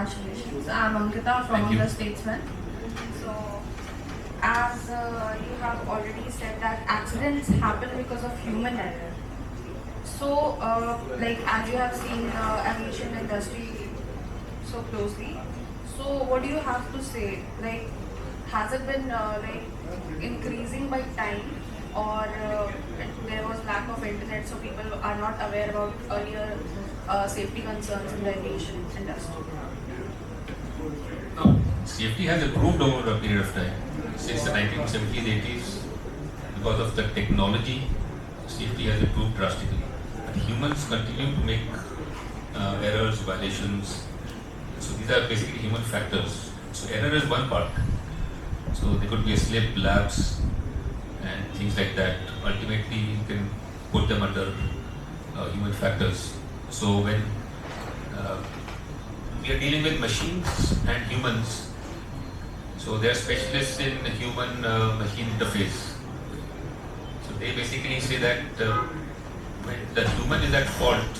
congratulations. I'm Ankita from Thank you. The Statesman. So, as you have already said that accidents happen because of human error. So, like as you have seen aviation industry so closely, so what do you have to say? Like, has it been like increasing by time, or there was lack of internet, so people are not aware about earlier safety concerns in the aviation industry? No, safety has improved over a period of time. Since the 1970s, 80s, because of the technology, safety has improved drastically. But humans continue to make errors, violations. So these are basically human factors. So error is one part. So there could be a slip, lapse, and things like that. Ultimately, you can put them under human factors. So when uh, we are dealing with machines and humans, so they are specialists in human machine interface. So they basically say that when the human is at fault,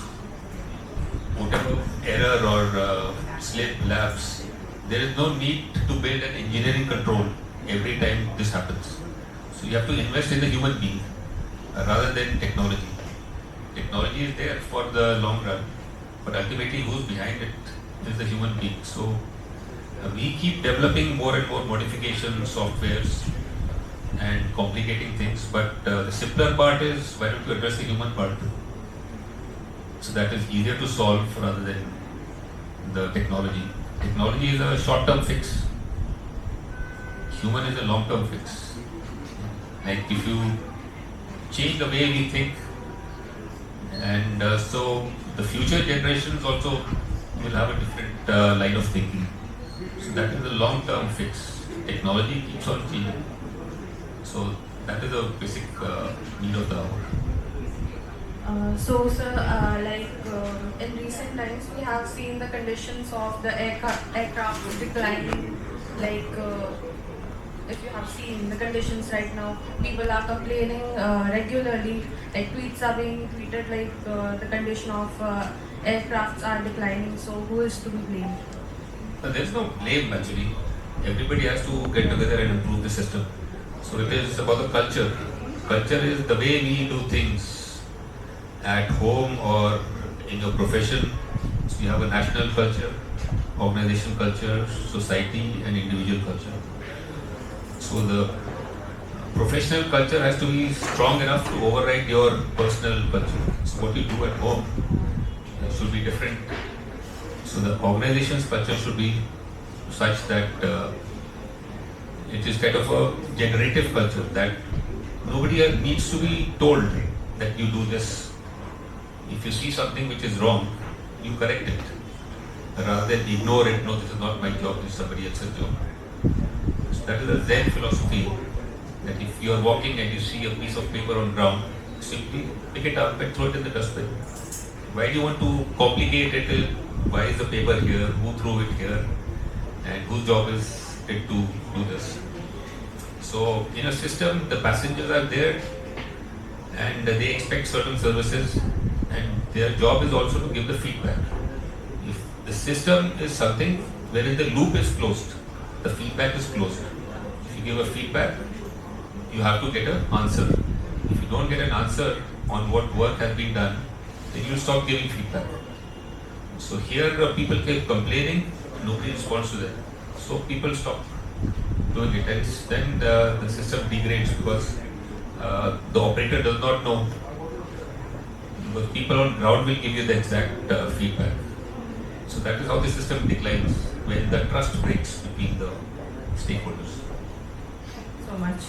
whatever error or slip, lapse, there is no need to build an engineering control every time this happens. So you have to invest in the human being rather than technology. Technology is there for the long run, but ultimately who's behind it is the human being. So we keep developing more and more modification softwares and complicating things, but the simpler part is why don't you address the human part? So that is easier to solve rather than the technology. Technology is a short-term fix. Human is a long-term fix. Like if you change the way we think, and so the future generations also will have a different line of thinking. So that is a long-term fix. Technology keeps on changing. So that is a basic need of the hour. So, sir, in recent times, we have seen the conditions of the aircraft declining. Like, if you have seen the conditions right now, people are complaining regularly. Like, tweets are being tweeted like the condition of aircrafts are declining. So, who is to be blamed? There is no blame actually. Everybody has to get together and improve the system. So it is about the culture. Culture is the way we do things at home or in your profession. So you have a national culture, organizational culture, society, and individual culture. So the professional culture has to be strong enough to override your personal culture. So what you do at home should be different. So the organization's culture should be such that it is kind of a generative culture that nobody else needs to be told that you do this. If you see something which is wrong, you correct it rather than ignore it. No, this is not my job, this is somebody else's job. So that is a Zen philosophy, that if you are walking and you see a piece of paper on ground, simply pick it up and throw it in the dustbin. Why do you want to complicate it? Why is the paper here? Who threw it here? And whose job is it to do this? So in a system, the passengers are there and they expect certain services, and their job is also to give the feedback. If the system is something wherein the loop is closed, the feedback is closed. If you give a feedback, you have to get an answer. If you don't get an answer on what work has been done, then you stop giving feedback. So here people keep complaining, nobody responds to them. So people stop doing it, and then the system degrades because the operator does not know. Because people on ground will give you the exact feedback. So that is how the system declines, when the trust breaks between the stakeholders. So much.